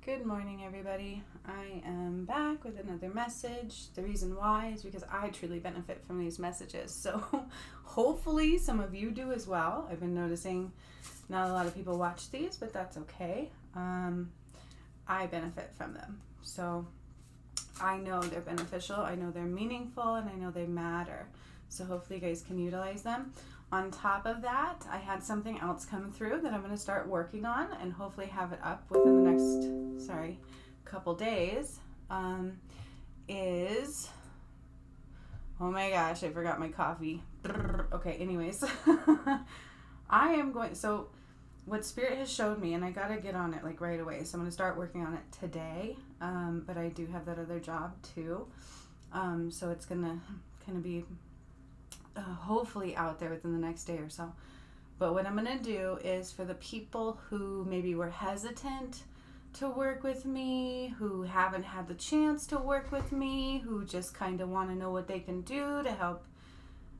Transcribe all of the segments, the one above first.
Good morning, everybody. I am back with another message. The reason why is because I truly benefit from these messages. So hopefully some of you do as well. I've been noticing not a lot of people watch these, but that's okay. I benefit from them. So I know they're beneficial, I know they're meaningful, and I know they matter. So hopefully you guys can utilize them. On top of that, I had something else come through that I'm going to start working on and hopefully have it up within the next, couple days. Oh my gosh, I forgot my coffee. Okay, anyways. So what Spirit has showed me, and I got to get on it like right away. So I'm going to start working on it today. But I do have that other job too. So it's going to kind of be hopefully out there within the next day or so. But what I'm going to do is for the people who maybe were hesitant to work with me, who haven't had the chance to work with me, who just kind of want to know what they can do to help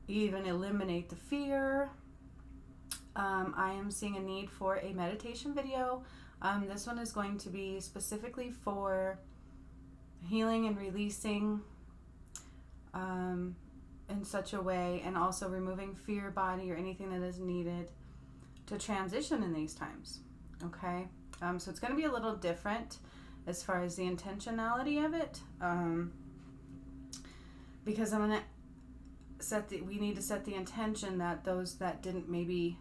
even eliminate the fear, I am seeing a need for a meditation video. This one is going to be specifically for healing and releasing in such a way, and also removing fear body or anything that is needed to transition in these times. Okay, so it's going to be a little different as far as the intentionality of it, because I'm going to we need to set the intention that those that didn't maybe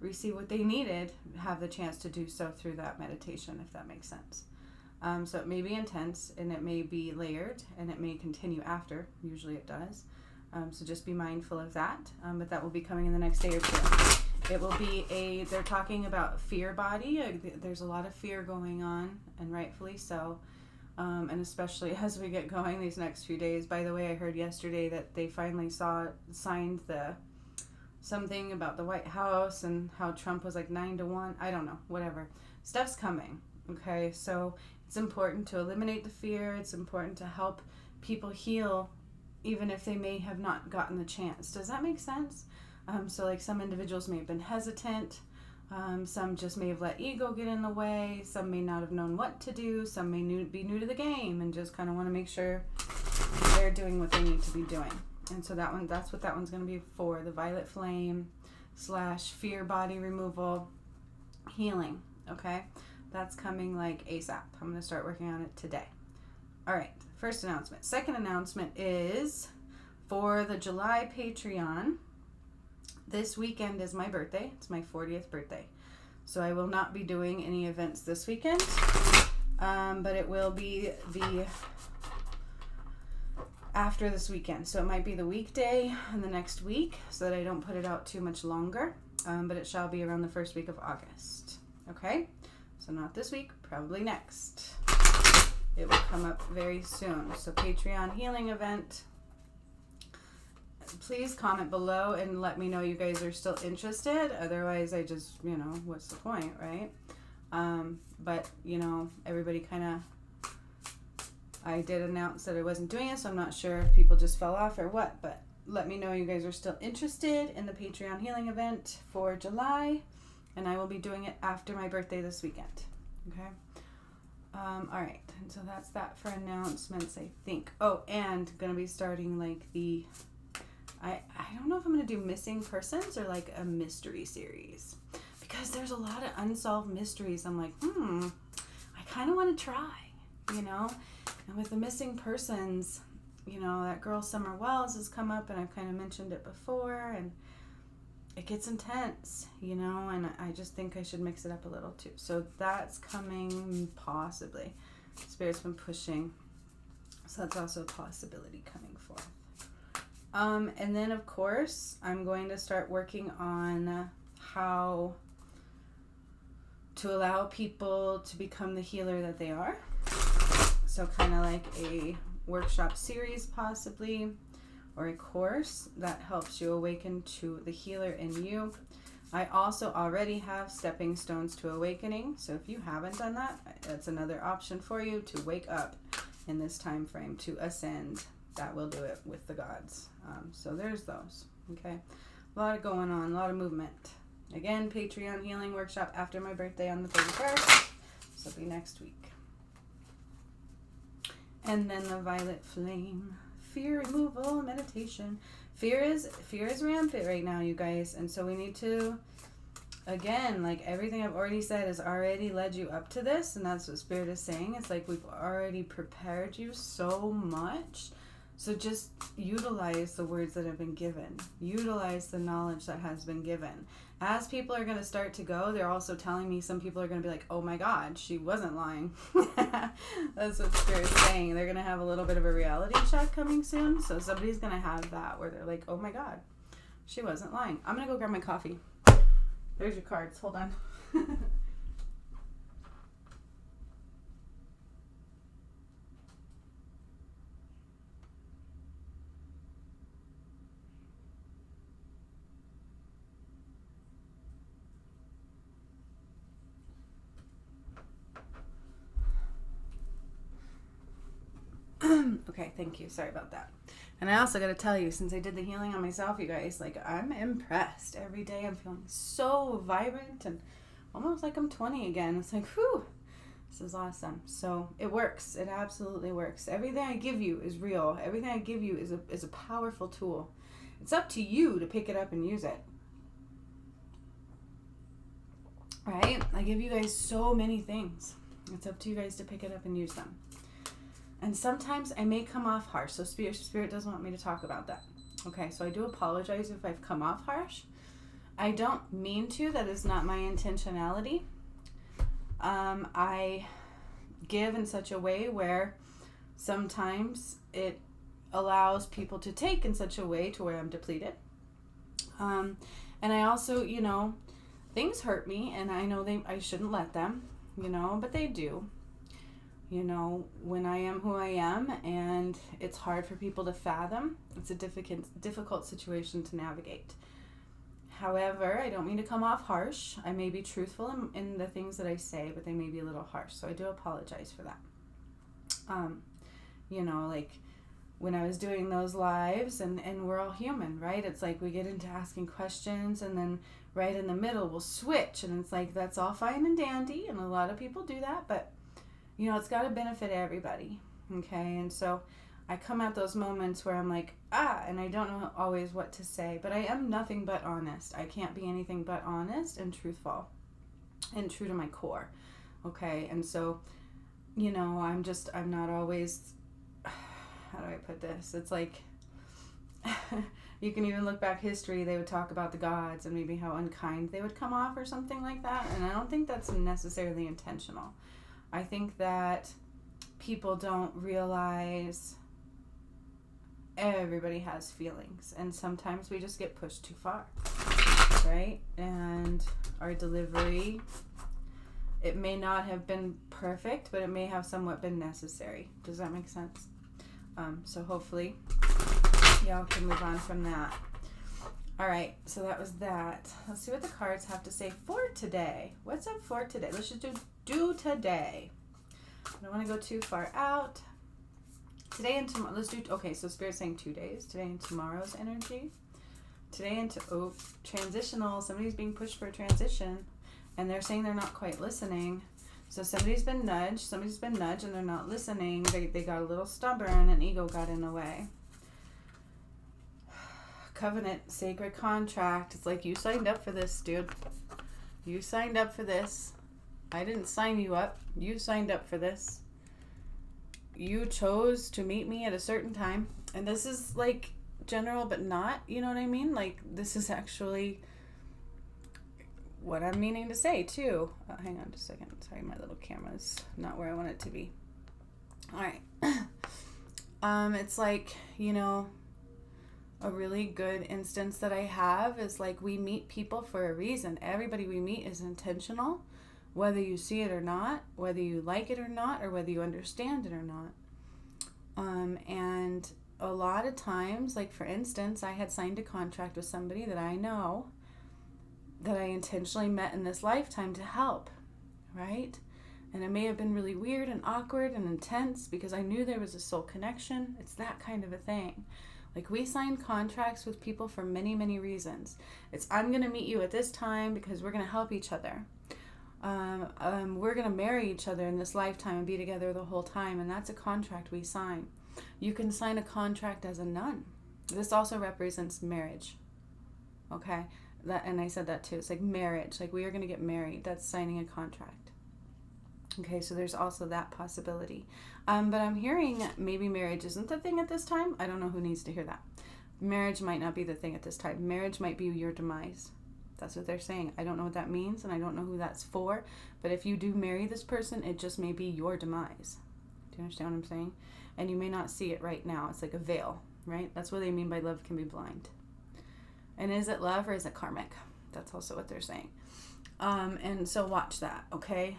receive what they needed have the chance to do so through that meditation, if that makes sense. So it may be intense, and it may be layered, and it may continue after. Usually it does. So just be mindful of that. But that will be coming in the next day or two. It will be they're talking about fear body. There's a lot of fear going on, and rightfully so. And especially as we get going these next few days. By the way, I heard yesterday that they finally signed something about the White House and how Trump was like 9-1. I don't know, whatever. Stuff's coming. Okay, so it's important to eliminate the fear. It's important to help people heal, even if they may have not gotten the chance. Does that make sense? So like some individuals may have been hesitant. Some just may have let ego get in the way. Some may not have known what to do. Some may be new to the game and just kind of want to make sure they're doing what they need to be doing. And so that's what that one's going to be for, the violet flame / fear body removal healing. Okay, that's coming like ASAP. I'm going to start working on it today. All right, first announcement. Second announcement is for the July Patreon. This weekend is my birthday. It's my 40th birthday. So I will not be doing any events this weekend, but it will be after this weekend. So it might be the weekday and the next week, so that I don't put it out too much longer, but it shall be around the first week of August. Okay, so not this week, probably next. It will come up very soon. So Patreon healing event. Please comment below and let me know you guys are still interested. Otherwise, I just, what's the point, right? But, everybody kind of, I did announce that I wasn't doing it, so I'm not sure if people just fell off or what. But let me know you guys are still interested in the Patreon healing event for July. And I will be doing it after my birthday this weekend. Okay? All right. And so that's that for announcements, I think. Oh, and going to be starting like I don't know if I'm going to do missing persons or like a mystery series, because there's a lot of unsolved mysteries. I'm like, I kind of want to try, and with the missing persons, that girl Summer Wells has come up, and I've kind of mentioned it before, and it gets intense, and I just think I should mix it up a little too. So that's coming possibly. Spirit's been pushing, so that's also a possibility coming forth. And then, of course, I'm going to start working on how to allow people to become the healer that they are. So kind of like a workshop series possibly, or a course that helps you awaken to the healer in you. I also already have stepping stones to awakening. So if you haven't done that, that's another option for you to wake up in this time frame, to ascend. That will do it with the gods. So there's those. Okay, a lot going on, a lot of movement. Again, Patreon healing workshop after my birthday on the 31st. So it'll be next week. And then the violet flame, fear removal meditation. Fear is rampant right now, you guys, and so we need to, again, like everything I've already said has already led you up to this, and that's what Spirit is saying. It's like we've already prepared you so much. So just utilize the words that have been given. Utilize the knowledge that has been given. As people are going to start to go, they're also telling me some people are going to be like, oh my God, she wasn't lying. That's what Spirit's saying. They're going to have a little bit of a reality check coming soon. So somebody's going to have that where they're like, oh my God, she wasn't lying. I'm going to go grab my coffee. There's your cards. Hold on. Okay, thank you. Sorry about that. And I also got to tell you, since I did the healing on myself, you guys, like, I'm impressed. Every day I'm feeling so vibrant and almost like I'm 20 again. It's like, whew, this is awesome. So it works. It absolutely works. Everything I give you is real. Everything I give you is a powerful tool. It's up to you to pick it up and use it. Right? I give you guys so many things. It's up to you guys to pick it up and use them. And sometimes I may come off harsh, so Spirit doesn't want me to talk about that. Okay, so I do apologize if I've come off harsh. I don't mean to. That is not my intentionality. I give in such a way where sometimes it allows people to take in such a way to where I'm depleted. And I also, you know, things hurt me, and I know I shouldn't let them, you know, but they do. You know, when I am who I am, and it's hard for people to fathom, it's a difficult situation to navigate. However, I don't mean to come off harsh. I may be truthful in the things that I say, but they may be a little harsh. So I do apologize for that. You know, like when I was doing those lives, and we're all human, right? It's like we get into asking questions, and then right in the middle we'll switch, and it's like that's all fine and dandy, and a lot of people do that, but you know, it's got to benefit everybody, okay? And so I come at those moments where I'm like, and I don't know always what to say, but I am nothing but honest. I can't be anything but honest and truthful and true to my core, okay? And so, you know, I'm not always, how do I put this? It's like, you can even look back history, they would talk about the gods and maybe how unkind they would come off or something like that, and I don't think that's necessarily intentional. I think that people don't realize everybody has feelings, and sometimes we just get pushed too far, right? And our delivery, it may not have been perfect, but it may have somewhat been necessary. Does that make sense? So hopefully y'all can move on from that. All right, so that was that. Let's see what the cards have to say for today. What's up for today? Let's just do today. I don't want to go too far out. Today and tomorrow. Let's do, okay, so Spirit's saying 2 days. Today and tomorrow's energy. Today and transitional. Somebody's being pushed for a transition, and they're saying they're not quite listening. So somebody's been nudged, and they're not listening. They got a little stubborn, and ego got in the way. Covenant, sacred contract. It's like you signed up for this, dude. You signed up for this. I didn't sign you up. You signed up for this. You chose to meet me at a certain time. And this is like general, but not, you know what I mean? Like this is actually what I'm meaning to say too. Hang on just a second. Sorry, my little camera's not where I want it to be. All right. It's like, you know, a really good instance that I have is like we meet people for a reason. Everybody we meet is intentional, whether you see it or not, whether you like it or not, or whether you understand it or not. And a lot of times, like for instance, I had signed a contract with somebody that I know that I intentionally met in this lifetime to help, right? And it may have been really weird and awkward and intense because I knew there was a soul connection. It's that kind of a thing. Like we sign contracts with people for many, many reasons. It's I'm going to meet you at this time because we're going to help each other. we're going to marry each other in this lifetime and be together the whole time. And that's a contract we sign. You can sign a contract as a nun. This also represents marriage. Okay? And I said that too. It's like marriage. Like we are going to get married. That's signing a contract. Okay, so there's also that possibility. But I'm hearing maybe marriage isn't the thing at this time. I don't know who needs to hear that. Marriage might not be the thing at this time. Marriage might be your demise. That's what they're saying. I don't know what that means, and I don't know who that's for. But if you do marry this person, it just may be your demise. Do you understand what I'm saying? And you may not see it right now. It's like a veil, right? That's what they mean by love can be blind. And is it love or is it karmic? That's also what they're saying. And so watch that, okay?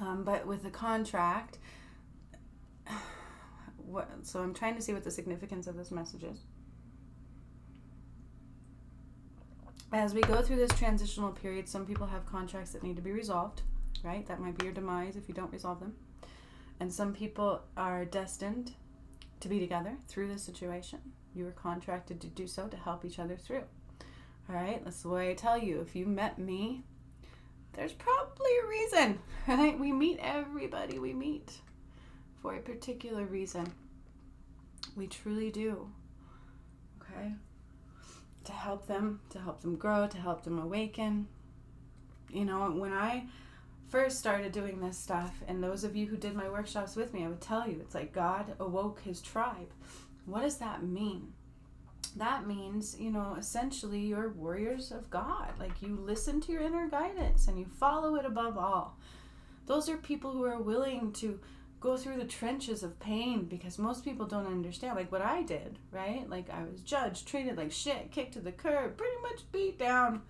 But with the contract, so I'm trying to see what the significance of this message is. As we go through this transitional period, some people have contracts that need to be resolved, right? That might be your demise if you don't resolve them. And some people are destined to be together through this situation. You were contracted to do so to help each other through. All right, that's the way I tell you. If you met me, there's probably a reason, right? We meet everybody we meet for a particular reason. We truly do. Okay? To help them grow, to help them awaken. You know, when I first started doing this stuff, and those of you who did my workshops with me, I would tell you, it's like God awoke his tribe. What does that mean? That means, you know, essentially you're warriors of God. Like you listen to your inner guidance and you follow it above all. Those are people who are willing to go through the trenches of pain, because most people don't understand, like what I did, right? Like I was judged, treated like shit, kicked to the curb, pretty much beat down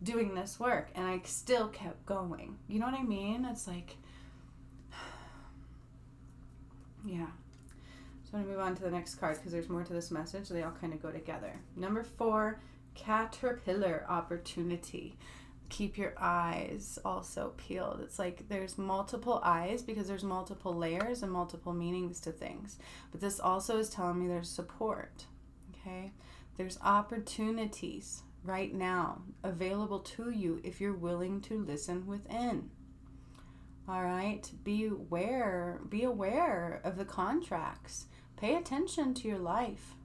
doing this work, and I still kept going. You know what I mean? It's like, yeah. So I'm going to move on to the next card because there's more to this message. They all kind of go together. Number 4, caterpillar opportunity. Keep your eyes also peeled. It's like there's multiple eyes because there's multiple layers and multiple meanings to things. But this also is telling me there's support, okay? There's opportunities right now available to you if you're willing to listen within. All right? Be aware of the contracts. Pay attention to your life.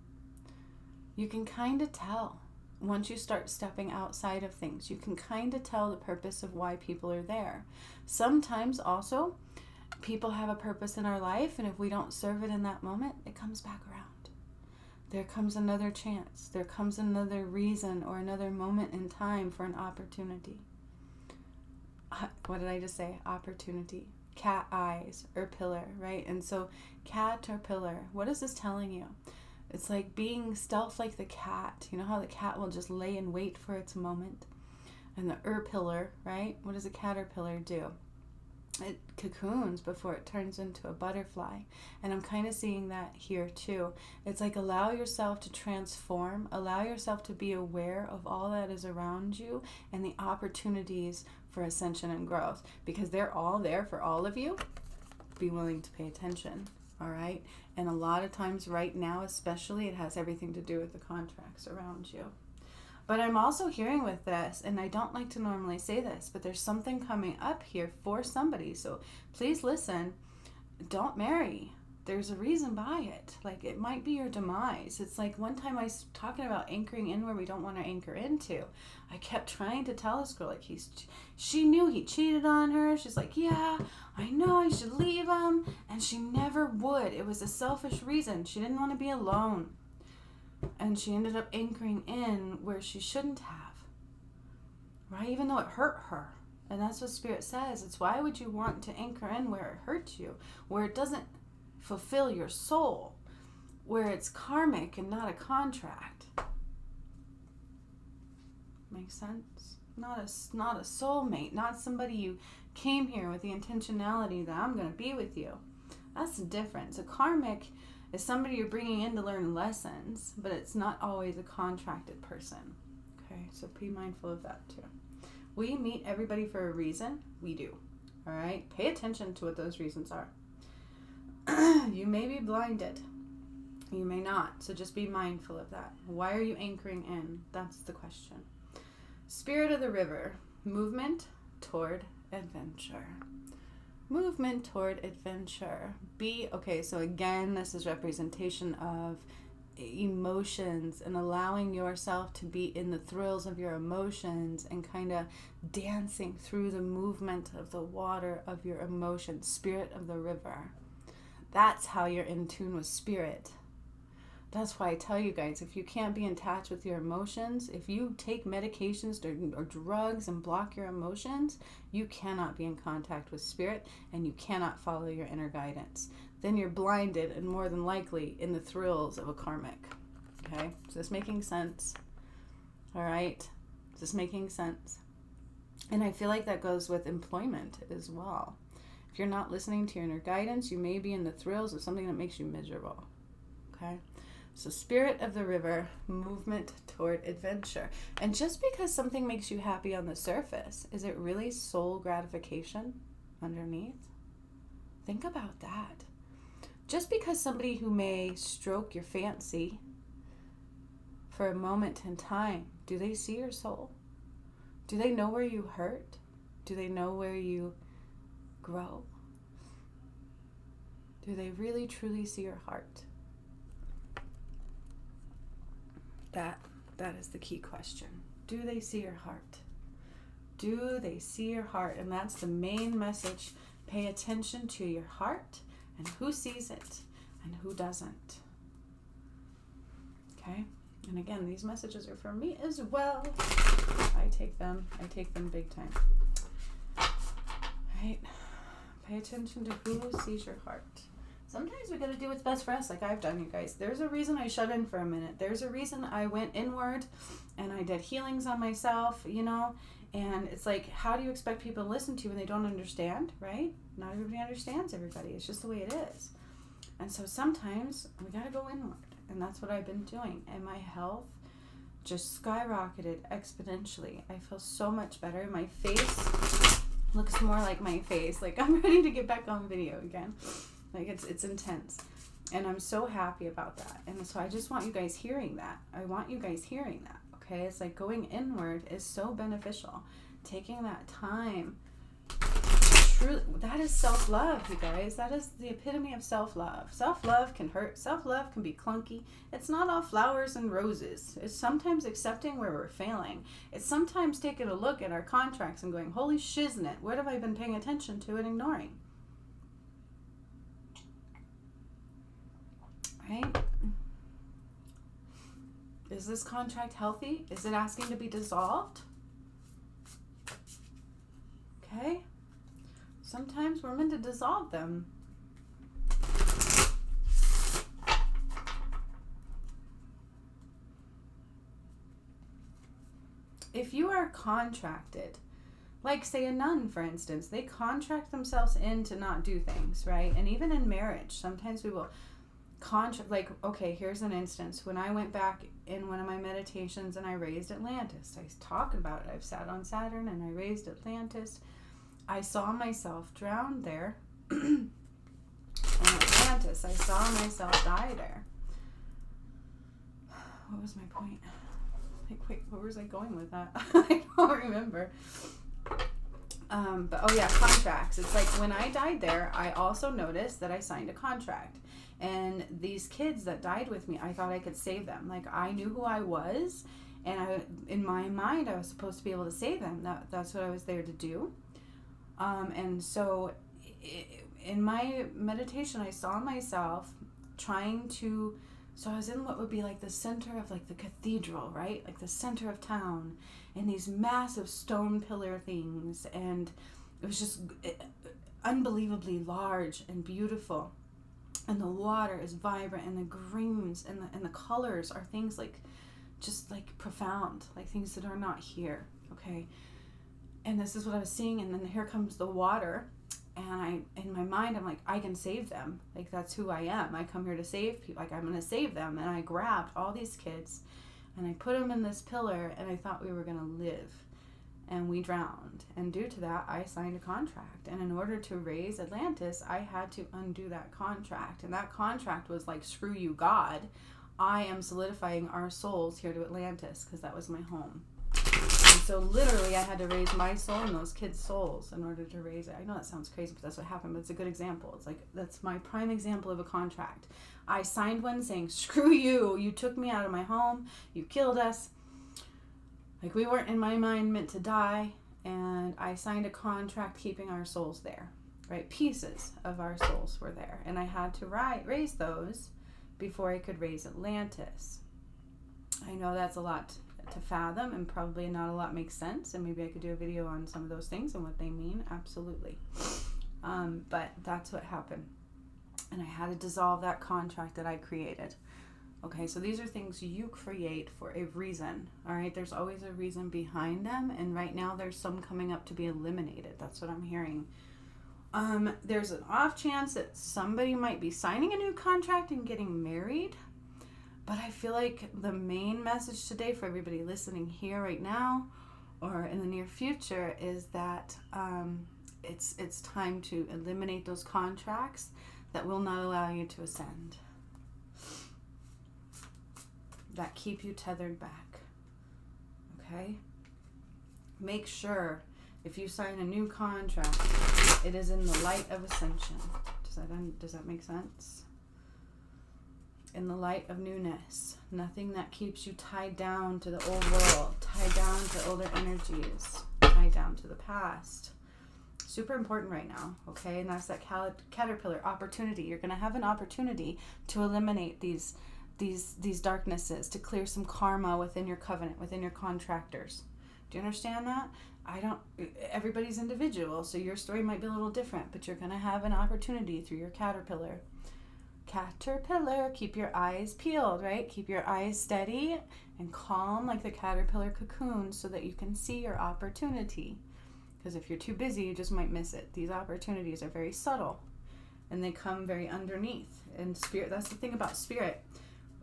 You can kind of tell. Once you start stepping outside of things, you can kind of tell the purpose of why people are there. Sometimes also, people have a purpose in our life, and if we don't serve it in that moment, it comes back around. There comes another chance. There comes another reason or another moment in time for an opportunity. What did I just say? Opportunity. Cat eyes or pillar, right? And so caterpillar, what is this telling you? It's like being stealth like the cat. You know how the cat will just lay in wait for its moment? And the pillar, right? What does a caterpillar do? It cocoons before it turns into a butterfly. And I'm kind of seeing that here too. It's like allow yourself to transform. Allow yourself to be aware of all that is around you and the opportunities for ascension and growth. Because they're all there for all of you. Be willing to pay attention. All right? And a lot of times right now especially, it has everything to do with the contracts around you. But I'm also hearing with this, and I don't like to normally say this, but there's something coming up here for somebody. So please listen. Don't marry. There's a reason by it. Like it might be your demise. It's like one time I was talking about anchoring in where we don't want to anchor into. I kept trying to tell this girl, like she knew he cheated on her. She's like, yeah, I know I should leave him. And she never would. It was a selfish reason. She didn't want to be alone. And she ended up anchoring in where she shouldn't have. Right? Even though it hurt her. And that's what Spirit says. It's why would you want to anchor in where it hurts you? Where it doesn't fulfill your soul. Where it's karmic and not a contract. Makes sense? Not a soulmate. Not somebody you came here with the intentionality that I'm going to be with you. That's the difference. A karmic is somebody you're bringing in to learn lessons, but it's not always a contracted person. Okay, so be mindful of that too. We meet everybody for a reason. We do. All right? Pay attention to what those reasons are. You may be blinded. You may not. So just be mindful of that. Why are you anchoring in? That's the question. Spirit of the river. Movement, toward adventure. Movement toward adventure. Okay, so again, this is representation of emotions and allowing yourself to be in the thrills of your emotions and kind of dancing through the movement of the water of your emotions, spirit of the river. That's how you're in tune with spirit. That's why I tell you guys, if you can't be in touch with your emotions, if you take medications or drugs and block your emotions, you cannot be in contact with spirit and you cannot follow your inner guidance. Then you're blinded and more than likely in the thrills of a karmic. Okay? Is this making sense? All right? Is this making sense? And I feel like that goes with employment as well. If you're not listening to your inner guidance, you may be in the thrills of something that makes you miserable. Okay? So spirit of the river, movement toward adventure. And just because something makes you happy on the surface, is it really soul gratification underneath? Think about that. Just because somebody who may stroke your fancy for a moment in time, do they see your soul? Do they know where you hurt? Do they know where you grow? Do they really truly see your heart? That is the key question. Do they see your heart? Do they see your heart? And that's the main message. Pay attention to your heart and who sees it and who doesn't. Okay? And again, these messages are for me as well. I take them big time. Right? Pay attention to who sees your heart. Sometimes we got to do what's best for us, like I've done, you guys. There's a reason I shut in for a minute. There's a reason I went inward and I did healings on myself, you know. And it's like, how do you expect people to listen to you when they don't understand, right? Not everybody understands everybody. It's just the way it is. And so sometimes we got to go inward. And that's what I've been doing. And my health just skyrocketed exponentially. I feel so much better. My face looks more like my face. Like I'm ready to get back on video again. Like it's intense. And I'm so happy about that. And so I just want you guys hearing that. I want you guys hearing that. Okay? It's like going inward is so beneficial. Taking that time. Truly, that is self-love, you guys. That is the epitome of self-love. Self-love can hurt. Self-love can be clunky. It's not all flowers and roses. It's sometimes accepting where we're failing. It's sometimes taking a look at our contracts and going, holy shiznit, what have I been paying attention to and ignoring? Right? Is this contract healthy? Is it asking to be dissolved? Okay. Sometimes we're meant to dissolve them. If you are contracted, like say a nun, for instance, they contract themselves in to not do things, right? And even in marriage, sometimes we will like, okay, here's an instance. When I went back in one of my meditations and I raised Atlantis, I talk about it. I've sat on Saturn and I raised Atlantis. I saw myself drown there in Atlantis. I saw myself die there. What was my point? Like, wait, where was I going with that? I don't remember. But oh yeah, contracts. It's like when I died there, I also noticed that I signed a contract. And these kids that died with me, I thought I could save them. Like I knew who I was, and in my mind, I was supposed to be able to save them. That's what I was there to do. And so in my meditation, I saw myself trying to, so I was in what would be like the center of like the cathedral, right? Like the center of town, and these massive stone pillar things. And it was just unbelievably large and beautiful. And the water is vibrant, and the greens and the colors are things like, just like profound, like things that are not here, okay? And this is what I was seeing, and then here comes the water, and in my mind, I'm like, I can save them. Like, that's who I am. I come here to save people. Like, I'm going to save them. And I grabbed all these kids, and I put them in this pillar, and I thought we were going to live. And we drowned. And due to that, I signed a contract. And in order to raise Atlantis, I had to undo that contract. And that contract was like, screw you, God. I am solidifying our souls here to Atlantis, because that was my home. And So literally I had to raise my soul and those kids' souls in order to raise it. I know that sounds crazy, but that's what happened, but it's a good example. It's like, that's my prime example of a contract. I signed one saying, screw you. You took me out of my home. You killed us. Like, we weren't, in my mind, meant to die. And I signed a contract keeping our souls there, right? Pieces of our souls were there. And I had to raise those before I could raise Atlantis. I know that's a lot to fathom, and probably not a lot makes sense, and maybe I could do a video on some of those things and what they mean. Absolutely. But that's what happened, and I had to dissolve that contract that I created. Okay, so these are things you create for a reason. All right, there's always a reason behind them, and right now there's some coming up to be eliminated. That's what I'm hearing. There's an off chance that somebody might be signing a new contract and getting married. But I feel like the main message today for everybody listening here right now or in the near future is that it's time to eliminate those contracts that will not allow you to ascend, that keep you tethered back. Okay? Make sure if you sign a new contract, it is in the light of ascension. Does that make sense? In the light of newness. Nothing that keeps you tied down to the old world, tied down to older energies, tied down to the past. Super important right now, okay? And that's that caterpillar opportunity. You're going to have an opportunity to eliminate these darknesses, to clear some karma within your covenant, within your contractors. Do you understand that? Everybody's individual, so your story might be a little different, but you're going to have an opportunity through your caterpillar. Keep your eyes peeled, right? Keep your eyes steady and calm like the caterpillar cocoon so that you can see your opportunity. Because if you're too busy, you just might miss it. These opportunities are very subtle and they come very underneath. And spirit, that's the thing about spirit.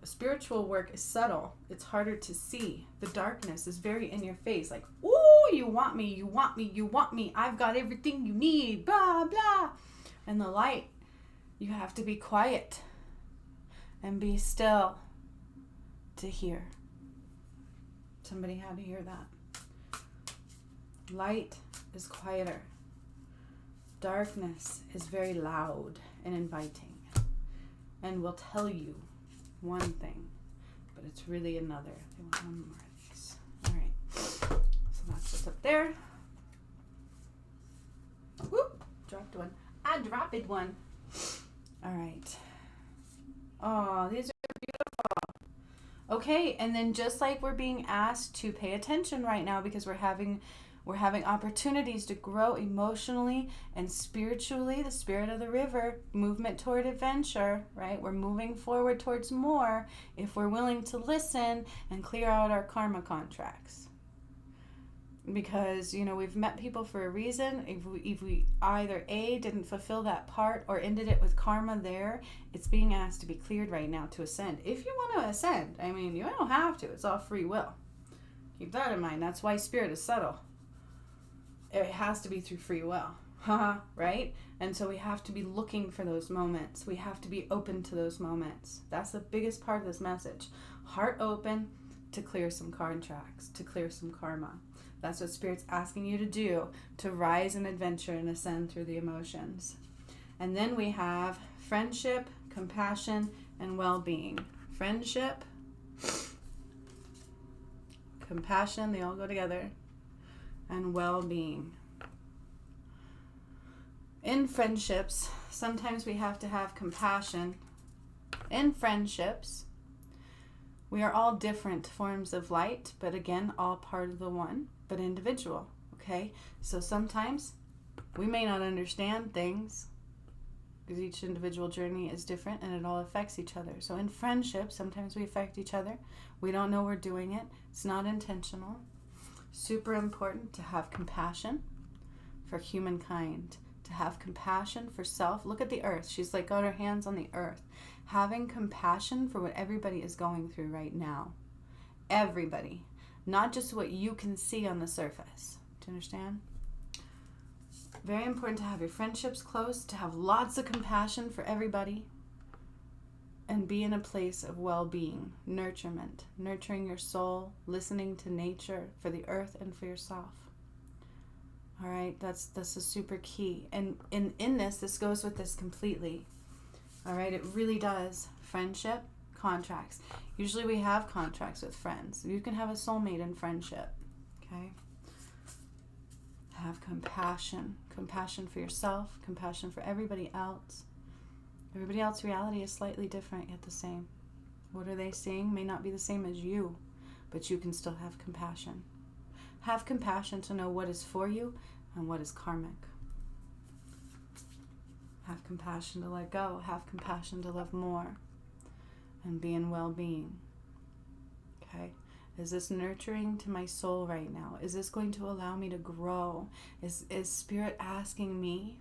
Spiritual work is subtle. It's harder to see. The darkness is very in your face. Like, ooh, you want me, you want me, you want me. I've got everything you need, blah, blah. And the light, you have to be quiet and be still to hear. Somebody had to hear that. Light is quieter. Darkness is very loud and inviting and will tell you one thing, but it's really another. They want one more of these. All right. So that's what's up there. Whoop! Dropped one. I dropped one. All right. Oh, these are beautiful. Okay, and then just like we're being asked to pay attention right now because we're having opportunities to grow emotionally and spiritually, the spirit of the river, movement toward adventure, right? We're moving forward towards more if we're willing to listen and clear out our karma contracts. Because, we've met people for a reason. If we either A, didn't fulfill that part or ended it with karma there, it's being asked to be cleared right now to ascend. If you want to ascend, you don't have to. It's all free will. Keep that in mind. That's why spirit is subtle. It has to be through free will. Right? And so we have to be looking for those moments. We have to be open to those moments. That's the biggest part of this message. Heart open to clear some contracts, to clear some karma. That's what Spirit's asking you to do, to rise in adventure and ascend through the emotions. And then we have friendship, compassion, and well-being. Friendship, compassion, they all go together, and well-being. In friendships, sometimes we have to have compassion. In friendships, we are all different forms of light, but again, all part of the one, but individual, okay? So sometimes we may not understand things because each individual journey is different and it all affects each other. So in friendship, sometimes we affect each other. We don't know we're doing it. It's not intentional. Super important to have compassion for humankind, to have compassion for self. Look at the earth. She's like got her hands on the earth. Having compassion for what everybody is going through right now. Everybody. Not just what you can see on the surface. Do you understand? Very important to have your friendships close, to have lots of compassion for everybody. and be in a place of well-being, nurturement, nurturing your soul, listening to nature, for the earth, and for yourself. All right, that's a super key. And in this goes with this completely. All right, it really does. Friendship, contracts. Usually we have contracts with friends. You can have a soulmate in friendship. Okay. Have compassion. Compassion for yourself, compassion for everybody else. Everybody else's reality is slightly different, yet the same. What are they seeing may not be the same as you, but you can still have compassion. Have compassion to know what is for you and what is karmic. Have compassion to let go. Have compassion to love more and be in well-being. Okay? Is this nurturing to my soul right now? Is this going to allow me to grow? Is Spirit asking me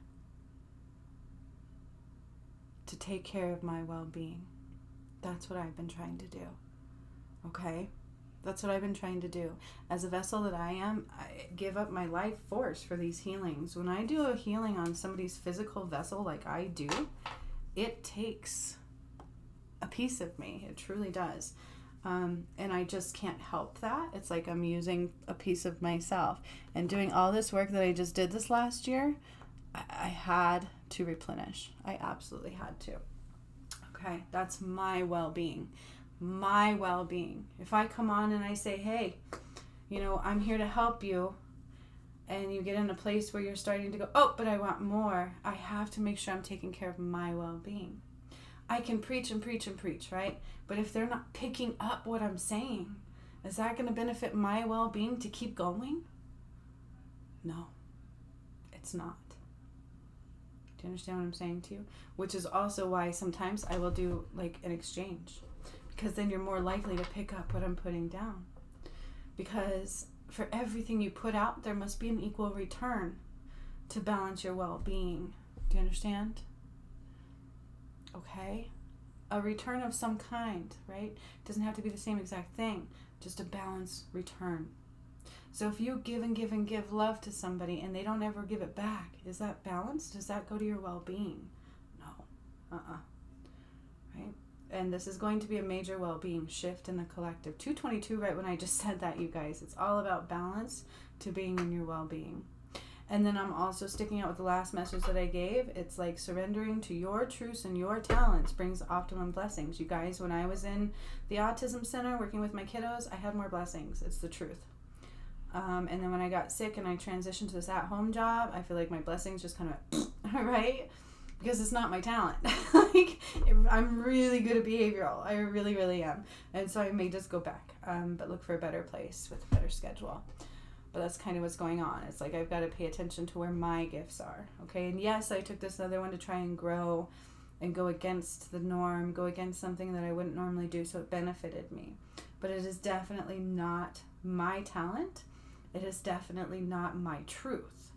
to take care of my well-being? That's what I've been trying to do. Okay? That's what I've been trying to do. As a vessel that I am, I give up my life force for these healings. When I do a healing on somebody's physical vessel like I do, it takes a piece of me. It truly does. And I just can't help that. It's like I'm using a piece of myself. And doing all this work that I just did this last year, I had to replenish. I absolutely had to. Okay, that's my well-being. My well-being. If I come on and I say, hey, I'm here to help you, and you get in a place where you're starting to go, oh, but I want more, I have to make sure I'm taking care of my well-being. I can preach and preach and preach, right? But if they're not picking up what I'm saying, is that going to benefit my well-being to keep going? No, it's not. Do you understand what I'm saying to you? Which is also why sometimes I will do like an exchange, because then you're more likely to pick up what I'm putting down. Because for everything you put out, there must be an equal return to balance your well-being. Do you understand? Okay? A return of some kind, right? Doesn't have to be the same exact thing, just a balanced return. So if you give and give and give love to somebody and they don't ever give it back, is that balanced? Does that go to your well-being? No. Right? And this is going to be a major well-being shift in the collective. 222, right when I just said that, you guys. It's all about balance to being in your well-being. And then I'm also sticking out with the last message that I gave. It's like surrendering to your truths and your talents brings optimum blessings. You guys, when I was in the autism center working with my kiddos, I had more blessings. It's the truth. And then when I got sick and I transitioned to this at-home job, I feel like my blessings just kind of, right? Because it's not my talent. I'm really good at behavioral. I really, really am. And so I may just go back, but look for a better place with a better schedule. But that's kind of what's going on. It's like I've got to pay attention to where my gifts are. Okay, and yes, I took this other one to try and grow and go against the norm, go against something that I wouldn't normally do, so it benefited me. But it is definitely not my talent. It is definitely not my truth.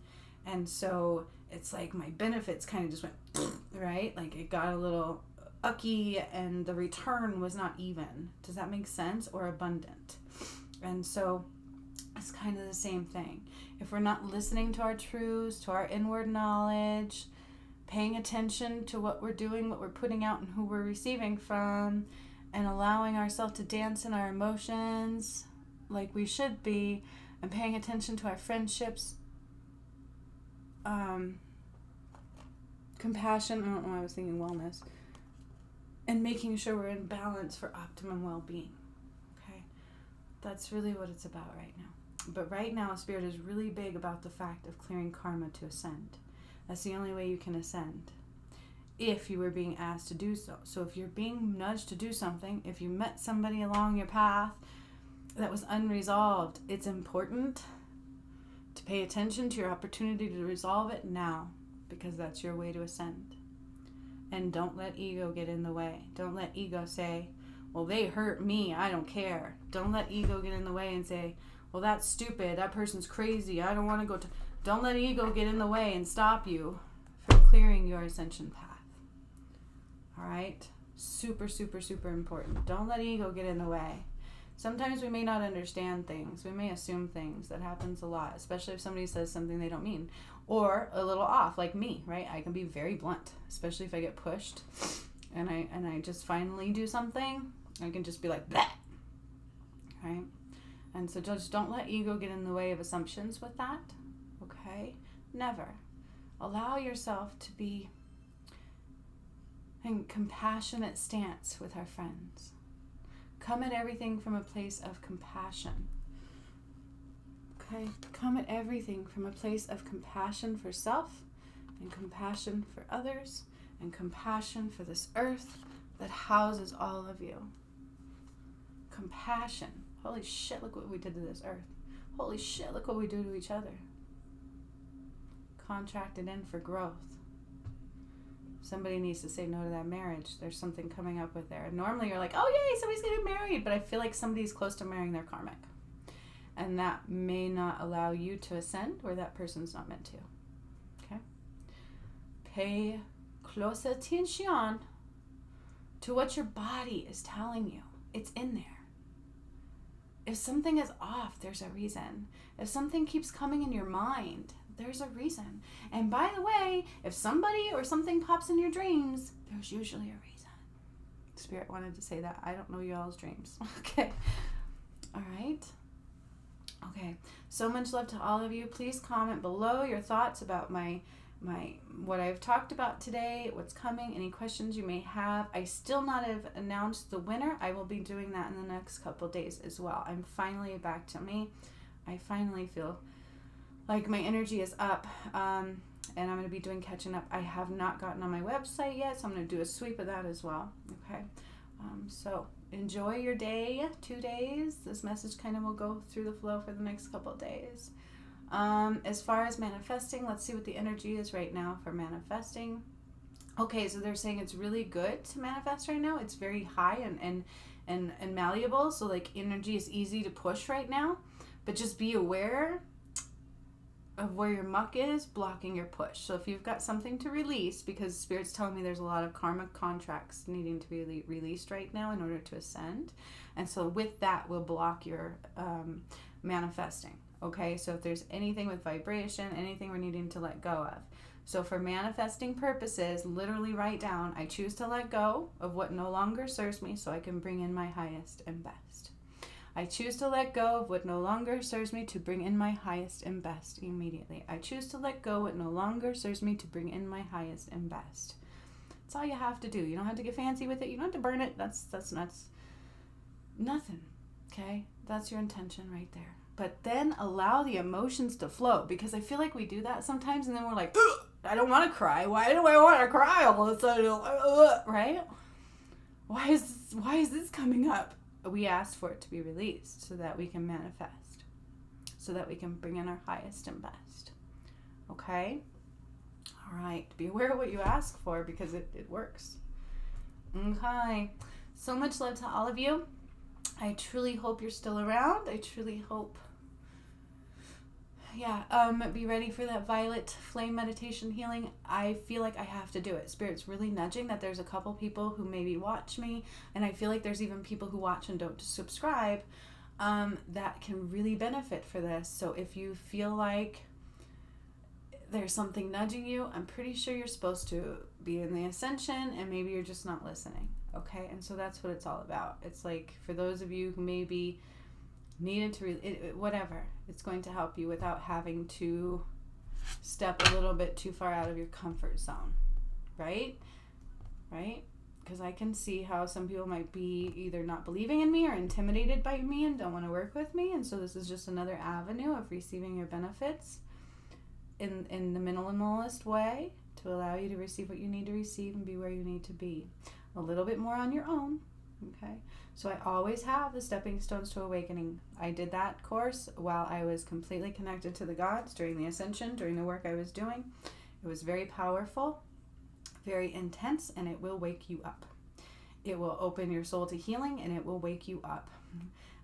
And so it's like my benefits kind of just went, right? Like it got a little ucky and the return was not even. Does that make sense? Or abundant. And so it's kind of the same thing. If we're not listening to our truths, to our inward knowledge, paying attention to what we're doing, what we're putting out, and who we're receiving from, and allowing ourselves to dance in our emotions like we should be, and paying attention to our friendships, compassion, I don't know why I was thinking wellness, and making sure we're in balance for optimum well-being. Okay? That's really what it's about right now. But right now, Spirit is really big about the fact of clearing karma to ascend. That's the only way you can ascend, if you were being asked to do so. So if you're being nudged to do something, if you met somebody along your path that was unresolved, it's important to pay attention to your opportunity to resolve it now, because that's your way to ascend. And don't let ego get in the way. Don't let ego say, well, they hurt me, I don't care. Don't let ego get in the way and say, well, that's stupid, that person's crazy, I don't want to go to... Don't let ego get in the way and stop you from clearing your ascension path. All right? Super, super, super important. Don't let ego get in the way. Sometimes we may not understand things. We may assume things. That happens a lot, especially if somebody says something they don't mean. Or a little off, like me, right? I can be very blunt, especially if I get pushed. and I just finally do something, I can just be like, bleh, right? And so just don't let ego get in the way of assumptions with that, okay? Never. Allow yourself to be in compassionate stance with our friends. Come at everything from a place of compassion. Okay? Come at everything from a place of compassion for self and compassion for others and compassion for this earth that houses all of you. Compassion. Holy shit, look what we did to this earth. Holy shit, look what we do to each other. Contracted in for growth. Somebody needs to say no to that marriage. There's something coming up with there. Normally you're like, oh yay, somebody's getting married, but I feel like somebody's close to marrying their karmic. And that may not allow you to ascend, or that person's not meant to. Okay? Pay close attention to what your body is telling you. It's in there. If something is off, there's a reason. If something keeps coming in your mind, there's a reason. And by the way, if somebody or something pops in your dreams, there's usually a reason. Spirit wanted to say that. I don't know y'all's dreams. Okay. All right. Okay. So much love to all of you. Please comment below your thoughts about my what I've talked about today, what's coming, any questions you may have. I still not have announced the winner. I will be doing that in the next couple days as well. I'm finally back to me. I finally feel like my energy is up, and I'm going to be doing catching up. I have not gotten on my website yet, so I'm going to do a sweep of that as well. Okay, so enjoy your day, 2 days. This message kind of will go through the flow for the next couple of days. As far as manifesting, let's see what the energy is right now for manifesting. Okay, so they're saying it's really good to manifest right now. It's very high and malleable, so like energy is easy to push right now, but just be aware of where your muck is blocking your push. So if you've got something to release, because Spirit's telling me there's a lot of karmic contracts needing to be released right now in order to ascend, and so with that will block your manifesting. Okay, so if there's anything with vibration, anything we're needing to let go of. So for manifesting purposes, literally write down, I choose to let go of what no longer serves me so I can bring in my highest and best. I choose to let go of what no longer serves me to bring in my highest and best immediately. I choose to let go what no longer serves me to bring in my highest and best. That's all you have to do. You don't have to get fancy with it. You don't have to burn it. That's nothing. Okay? That's your intention right there. But then allow the emotions to flow, because I feel like we do that sometimes and then we're like, I don't want to cry. Why do I want to cry all of a sudden? Right? Why is this coming up? We asked for it to be released so that we can manifest, so that we can bring in our highest and best. Okay? All right. Be aware of what you ask for, because it works. Okay. So much love to all of you. I truly hope you're still around. I truly hope. Be ready for that violet flame meditation healing. I feel like I have to do it. Spirit's really nudging that there's a couple people who maybe watch me, and I feel like there's even people who watch and don't subscribe that can really benefit for this. So if you feel like there's something nudging you, I'm pretty sure you're supposed to be in the ascension, and maybe you're just not listening. Okay, and so that's what it's all about. It's like for those of you who maybe needed to, whatever, it's going to help you without having to step a little bit too far out of your comfort zone, right? Because I can see how some people might be either not believing in me or intimidated by me and don't want to work with me, and so this is just another avenue of receiving your benefits in the minimalist way to allow you to receive what you need to receive and be where you need to be. A little bit more on your own, okay? So I always have the Stepping Stones to Awakening. I did that course while I was completely connected to the gods during the ascension, during the work I was doing. It was very powerful, very intense, and it will wake you up. It will open your soul to healing, and it will wake you up.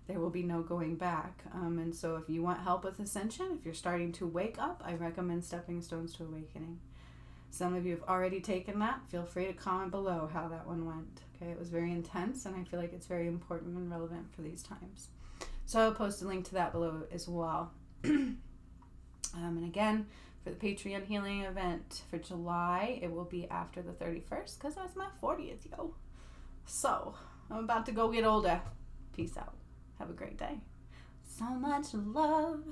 There will be no going back. And so if you want help with ascension, if you're starting to wake up, I recommend Stepping Stones to Awakening. Some of you have already taken that. Feel free to comment below how that one went. Okay, it was very intense, and I feel like it's very important and relevant for these times. So I'll post a link to that below as well. And again, For the Patreon healing event for July, it will be after the 31st because that's my 40th, yo. So, I'm about to go get older. Peace out. Have a great day. So much love.